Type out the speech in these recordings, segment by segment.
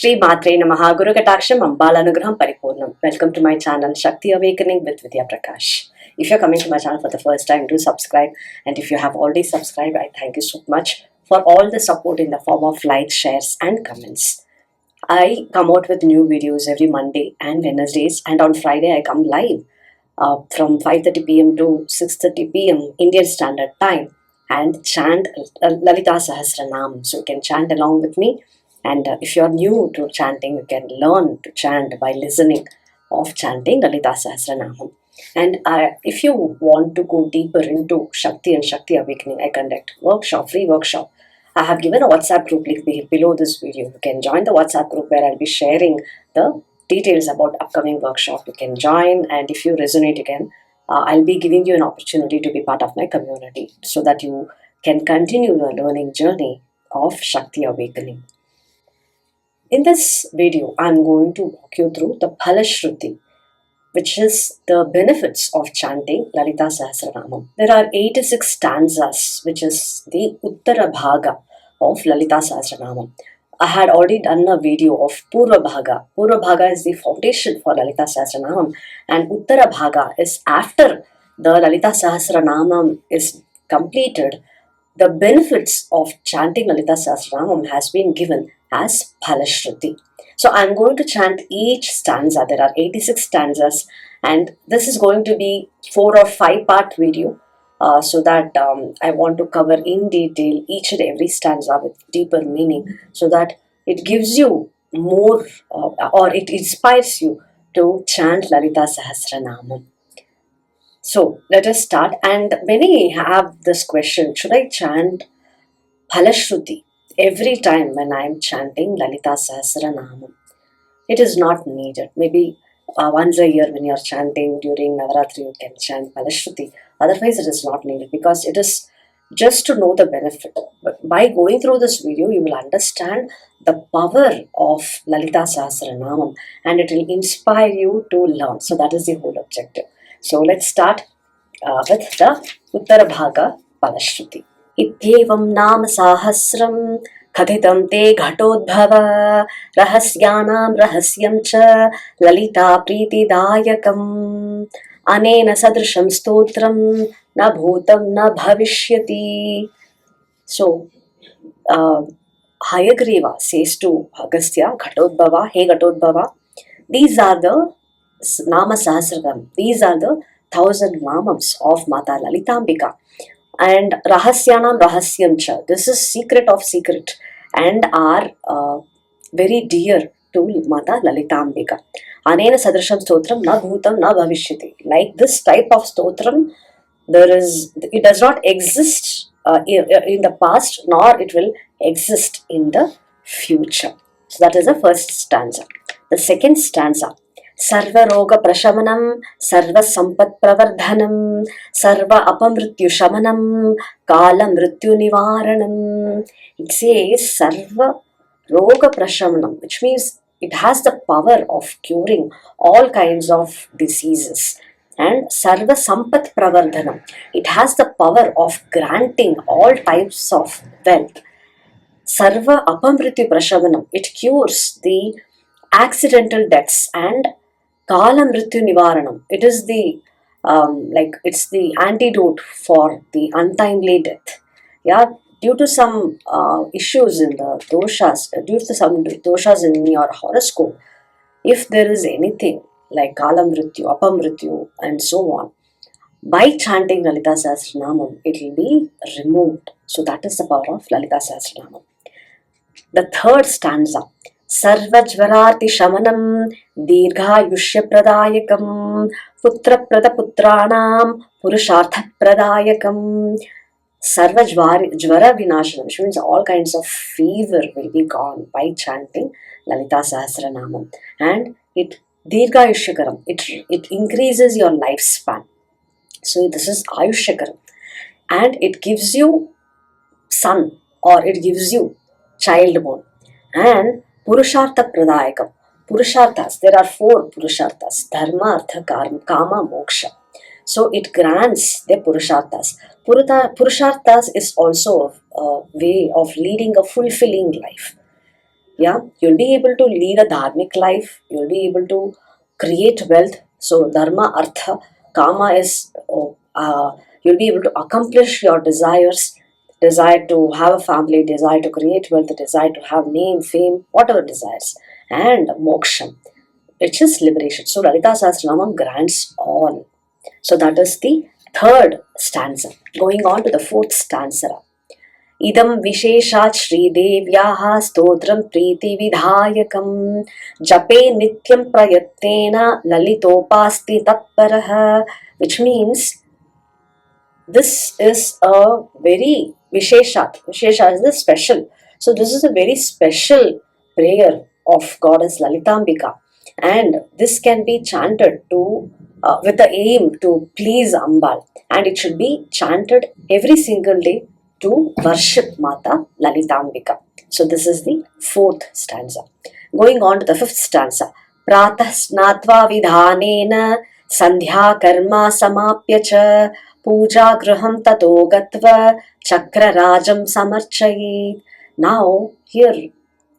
Shri Matre Namaha Guru Kataksham Ambalanugraham Paripurnam. Welcome to my channel Shakti Awakening with Vidya Prakash. If you're coming to my channel for the first time, do subscribe. And if you have already subscribed, I thank you so much for all the support in the form of likes, shares and comments. I come out with new videos every Monday and Wednesdays, and on Friday I come live from 5:30 p.m. to 6:30 p.m. Indian Standard Time and chant Lalita Sahasranam. So you can chant along with me. And if you're new to chanting, you can learn to chant by listening of chanting Lalita Sahasranam. And if you want to go deeper into Shakti and Shakti Awakening, I conduct free workshop. I have given a WhatsApp group link below this video. You can join the WhatsApp group where I'll be sharing the details about upcoming workshop. You can join, and if you resonate again, I'll be giving you an opportunity to be part of my community so that you can continue the learning journey of Shakti Awakening. In this video, I'm going to walk you through the Phalashruti, which is the benefits of chanting Lalita Sahasranamam. There are 86 stanzas, which is the Uttara Bhaga of Lalita Sahasranamam. I had already done a video of Purva Bhaga. Purva Bhaga is the foundation for Lalita Sahasranamam, and Uttara Bhaga is after the Lalita Sahasranamam is completed. The benefits of chanting Lalita Sahasranamam has been given as Phalashruti. So I'm going to chant each stanza. There are 86 stanzas, and this is going to be 4 or 5 part video. So that I want to cover in detail each and every stanza with deeper meaning, so that it gives you more or it inspires you to chant Lalita Sahasranamam. So let us start. And many have this question: should I chant Phalashruti every time when I am chanting Lalita Sahasranamam? It is not needed. Maybe once a year when you are chanting during Navaratri, you can chant Phalashruti. Otherwise, it is not needed, because it is just to know the benefit. But by going through this video, you will understand the power of Lalita Sahasranamam, and it will inspire you to learn. So that is the whole objective. So let's start with the Uttara Bhaga Phalashruti. Ityevam nama sahasram Kathitam te ghatodbhava rahasyanam rahasyam cha lalita pritidayakam anena sadrisham stotram na bhutam na bhavishyati. So, Hayagriva says to Agastya, Ghatodbhava, hey Ghatodbhava, these are the Nama Sahasranam, these are the 1000 namams of Mata Lalitambika. And Rahasyanam Rahasyam cha, this is secret of secret and are very dear to Mata Lalitambika. Anena Sadrisham Stotram na bhutam na bhavishyati. Like this type of stotram, it does not exist in the past, nor it will exist in the future. So that is the first stanza. The second stanza: Sarva Roga Prashamanam, Sarva Sampat Pravardhanam, Sarva Apamrityu Shamanam, Kala Mrityu Nivaranam. It says Sarva Roga Prashamanam, which means it has the power of curing all kinds of diseases. And Sarva Sampat Pravardhanam, it has the power of granting all types of wealth. Sarva Apamrityu Prashamanam, it cures the accidental deaths. And Kala Mrityu Nivaranam, it is the it's the antidote for the untimely death. Yeah, due to some issues in the doshas, due to some doshas in your horoscope, if there is anything like Kala Mrityu, Apamrityu and so on, by chanting Lalita Sahasranamam, it will be removed. So that is the power of Lalita Sahasranamam. The third stanza: Sarvajvarati Shamanam Dirghayushya Pradayakam Putra Prada Putranam Purushartha Pradayakam. Sarvajvara Vinashanam, which means all kinds of fever will be gone by chanting Lalita Sahasranamam. And it Dirghayushakaram, it increases your lifespan. So this is Ayushakaram. And it gives you son, or it gives you child born. And Purushartha Pradayakam. Purusharthas, there are 4 Purusharthas: Dharma, Artha, Kama, Moksha. So it grants the Purusharthas. Purusharthas is also a way of leading a fulfilling life. Yeah, you'll be able to lead a dharmic life, you'll be able to create wealth. So dharma, artha, kama is you'll be able to accomplish your desires, desire to have a family, desire to create wealth, desire to have name, fame, whatever desires, and moksha, which is liberation. So Lalita Sahasranamam grants all. So that is the third stanza. Going on to the fourth stanza. इदं विशेषात् श्रीदेव्याः स्तोत्रं प्रीतिविधायकं जपे नित्यं प्रयत्नेन ललितोपास्ति तत्परः, which means this is a very visheshat. Vishesha is the special. So this is a very special prayer of goddess Lalitambika, and this can be chanted to with the aim to please Ambal, and it should be chanted every single day to worship Mata Lalitambika. So this is the fourth stanza. Going on to the fifth stanza. Pratah snatva vidhanena sandhya karma samapya cha puja graham tato gatva chakrarajam samarchayet. Now here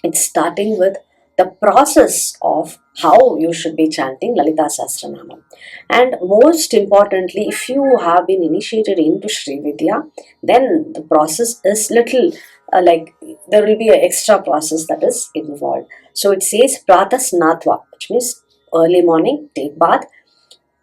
it's starting with the process of how you should be chanting Lalita Sahasranamam. And most importantly, if you have been initiated into Sri Vidya, then the process is little like there will be an extra process that is involved. So it says Pratah Snatva, which means early morning, take bath.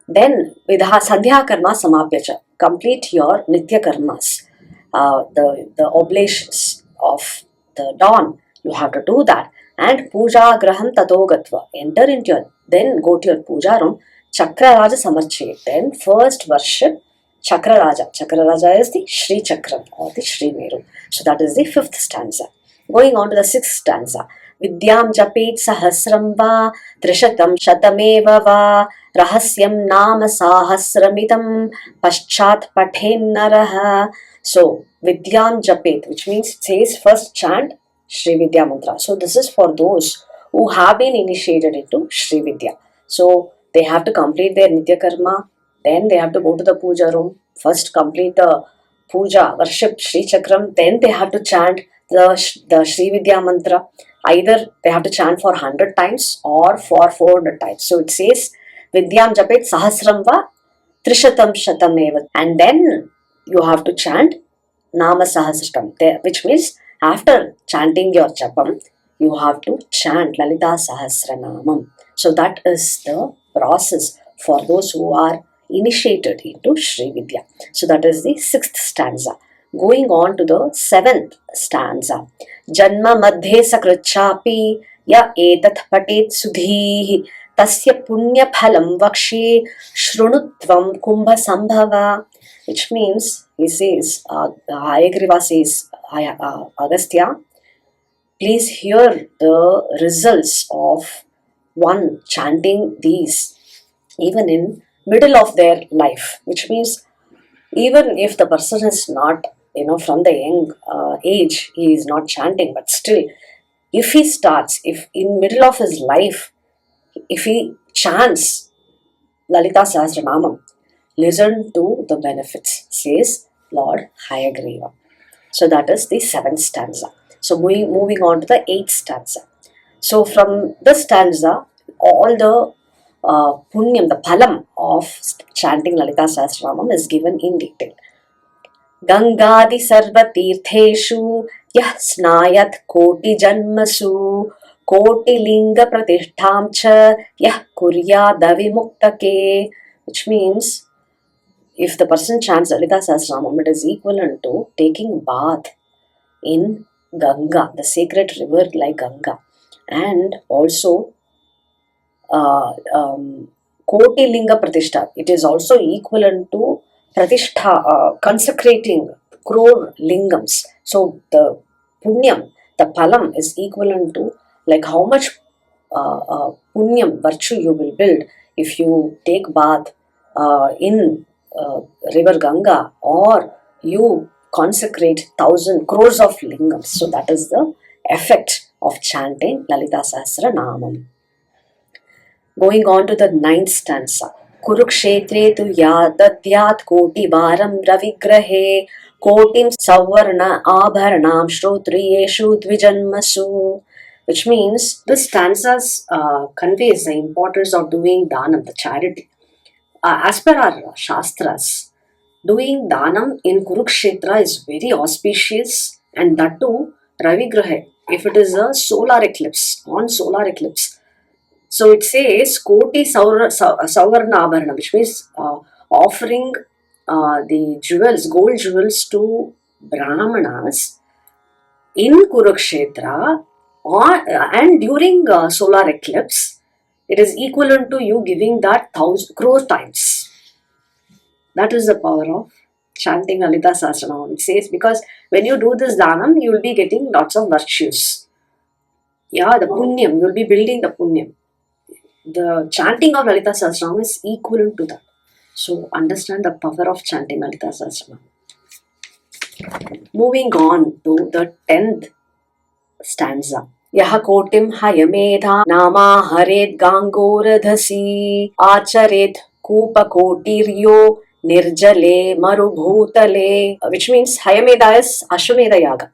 Then Vidha Sandhya Karma Samapyacha, complete your Nitya Karmas, the oblations of the dawn. You have to do that. And Puja Graham Tato Gatva, enter into your, then go to your puja room. Chakraraja Samarche, then first worship Chakraraja. Chakraraja is the Sri Chakram or the Sri Meru. So that is the fifth stanza. Going on to the sixth stanza. Vidyam Japet Sahasram Va Trishatam Shatameva Va Rahasyam Nama Sahasramidam Paschat Pathen Naraha. So Vidyam Japet, which means it says first chant Sri Vidya mantra. So this is for those who have been initiated into Sri Vidya. So they have to complete their Nitya Karma, then they have to go to the puja room, first complete the puja, worship Sri Chakram, then they have to chant the Sri Vidya mantra. Either they have to chant for 100 times or for 400 times. So it says Vidyam Japet Sahasram Va Trishatam Shatameva. And then you have to chant Nama Sahasram, which means after chanting your Japam, you have to chant Lalita Sahasranamam. So that is the process for those who are initiated into Sri Vidya. So that is the sixth stanza. Going on to the seventh stanza. Janma madhe sakrichapi ya etat patet sudhihi tasya punya phalam vakshi shrunutvam kumbha sambhava. Which means, he says, Hayagriva says, Agastya, please hear the results of one chanting these even in middle of their life, which means even if the person is not, from the young age, he is not chanting, but still, if he starts, if in middle of his life, if he chants Lalita Sahasranamam, listen to the benefits, says Lord Hayagriva. So that is the seventh stanza. So moving on to the eighth stanza. So from the stanza, all the punyam, the phalam of chanting Lalita Sahasranamam is given in detail. Gangadi sarva tirtheshu yah snayat koti janmasu koti linga pratishtham cha yah kuryad avimuktake. Which means, if the person chants Lalita Sahasranamam, it is equivalent to taking bath in Ganga, the sacred river like Ganga, and also Koti Linga Pratishtha. It is also equivalent to Pratishtha, consecrating crore lingams. So the punyam, the palam is equivalent to like how much punyam, virtue you will build if you take bath in river Ganga, or you consecrate 1,000 crores of lingams. So that is the effect of chanting Lalita Sahasranamam. Going on to the ninth stanza. Kurukshetre tu yadadyat koti varam ravigrahe kotim savarna abharanam shrotriyeshu dvijanmasu. which means this stanzas conveys the importance of doing dhanam, the charity. As per our shastras, doing dhanam in Kurukshetra is very auspicious, and that too Ravi Grahe, if it is a solar eclipse, on solar eclipse. So it says Koti Savarna Abharana, which means offering the jewels, gold jewels to Brahmanas in Kurukshetra and during solar eclipse, it is equivalent to you giving that 1,000 crore times. That is the power of chanting Lalita Sahasranam. It says because when you do this dhanam, you will be getting lots of virtues. Yeah, the punyam, you will be building the punyam. The chanting of Lalita Sahasranam is equivalent to that. So understand the power of chanting Lalita Sahasranam. Moving on to the 10th stanza. यह कोटिम हयमेधा नामा हरेद गांगोरधसी आचरेत कूपकोटिर्यो निर्जले मरुभूतले, which means Hayamedha is Ashwamedha Yaga.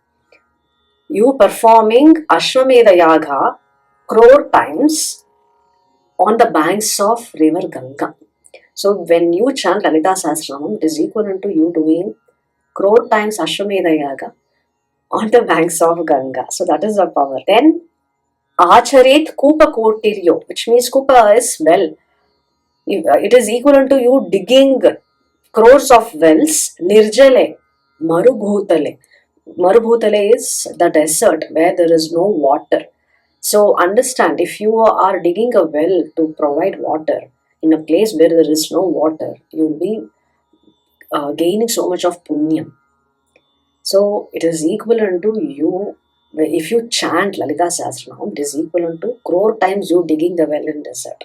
You performing Ashwamedha Yaga crore times on the banks of river Ganga. So when you chant Lalita Sahasranam, it is equivalent to you doing crore times Ashwamedha Yaga on the banks of Ganga. So that is the power. Then Acharet Kupa Kotiryo, which means Kupa is well. It is equivalent to you digging crores of wells. Nirjale, Marubhutale. Marubhutale is the desert where there is no water. So understand, if you are digging a well to provide water in a place where there is no water, you will be gaining so much of punyam. So it is equivalent to you, if you chant Lalita Sahasranam, it is equivalent to crore times you digging the well in desert.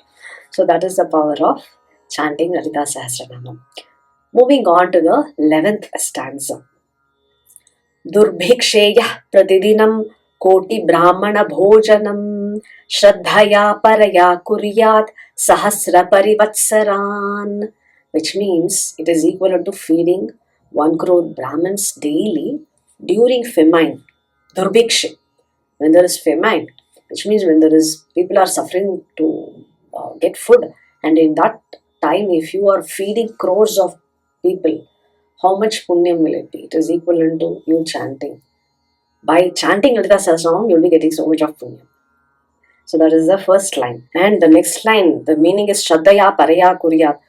So that is the power of chanting Lalita Sahasranam. Moving on to the 11th stanza. Durbhiksheyah pratidinam koti brahmana bhojanam shraddhaya paraya kuryat sahasra parivatsaran, which means it is equivalent to feeding 1 crore Brahmins daily during famine. Durbhikshe, when there is famine, which means when there is people are suffering to get food, and in that time, if you are feeding crores of people, how much punyam will it be? It is equivalent to you chanting. By chanting Lalita Sahasranam, you will be getting so much of punyam. So that is the first line. And the next line, the meaning is Shraddhaya Paraya Kurya,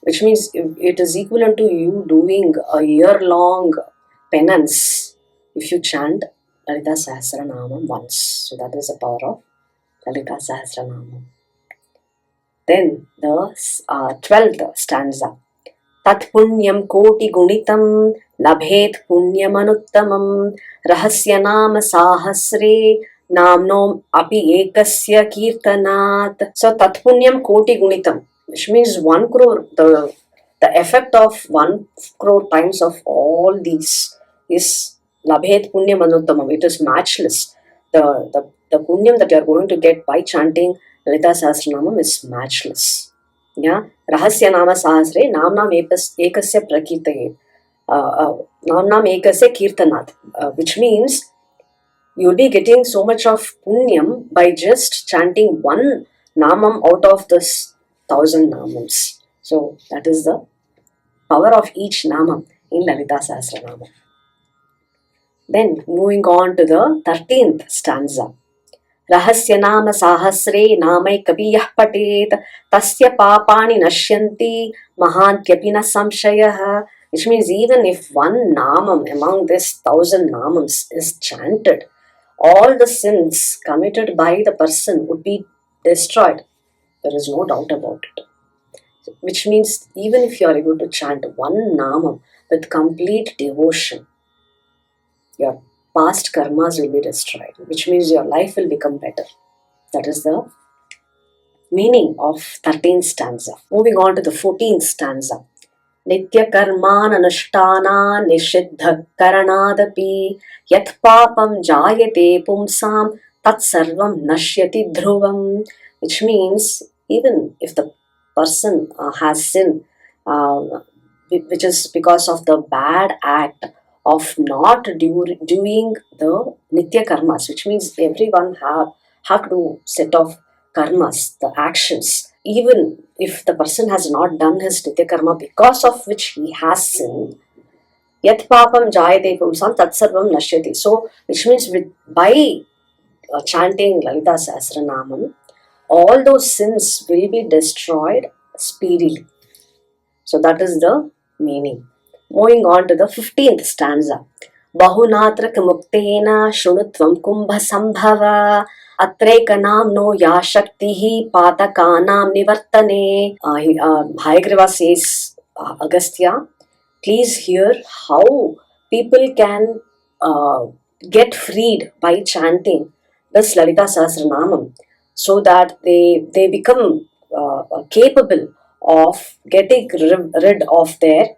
which means it is equivalent to you doing a year-long penance if you chant Lalita Sahasranamam once. So that is the power of Lalita Sahasranamam. Then the 12th stanza. Tat punyam koti gunitam labhet punyamanuttamam rahasya nama sahasre namnom api ekasya kirtanat. So tat punyam koti gunitam, which means 1 crore, the effect of 1 crore times of all these is labhet punyamanuttamam. It is matchless. The punyam that you are going to get by chanting Lalita Sahasranamam is matchless. Yeah, Rahasya Nama Sahasre Namnam Ekasya Prakirtaye. Namnam Ekasya Kirtanat, which means you'll be getting so much of punyam by just chanting one namam out of this 1,000 namams. So that is the power of each namam in Lalita Sahasranamam. Then moving on to the 13th stanza. रहस्य नाम साहस्रे नामैकपि यः पठेत् तस्य पापानि नश्यन्ति महान्त्यपि न संशयः, which means even if one namam among this 1,000 namams is chanted, all the sins committed by the person would be destroyed. There is no doubt about it. Which means even if you are able to chant one namam with complete devotion, your past karmas will be destroyed, which means your life will become better. That is the meaning of 13th stanza. Moving on to the 14th stanza. Nitya karmananushtana nishiddha karanadapi yat papam jayate pumsam tat sarvam nashyati dhruvam, which means even if the person has sin, which is because of the bad act of not doing the nitya karmas, which means everyone have to do set of karmas, the actions. Even if the person has not done his nitya karma because of which he has sinned, yat papam jayate pumsam tat sarvam nashyati. So, which means by chanting Lalita Sahasranamam, all those sins will be destroyed speedily. So that is the meaning. Moving on to the 15th stanza. Bahunatra kamuktena shrunutvam kumbha sambhava atrekanamno ya shaktihi patakanam nivartane. Hayagriva says, Agastya, please hear how people can get freed by chanting this Lalita Sahasranamam, so that they become capable of getting rid of their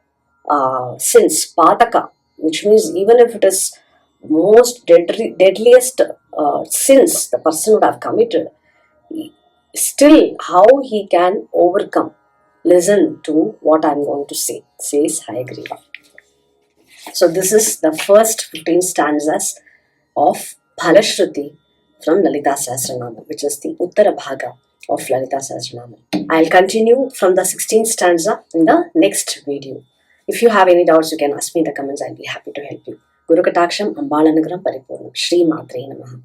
sins, pataka, which means even if it is most deadliest sins the person would have committed, still how he can overcome. Listen to what I'm going to say, says Hayagriva. So this is the first 15 stanzas of Phalashruti from Lalita Sahasranama, which is the Uttara Bhaga of Lalita Sahasranama. I'll continue from the 16th stanza in the next video. If you have any doubts, you can ask me in the comments. I'll be happy to help you. Guru Kataksham Ambalanugram Paripurnam. Shri Matre Namaha.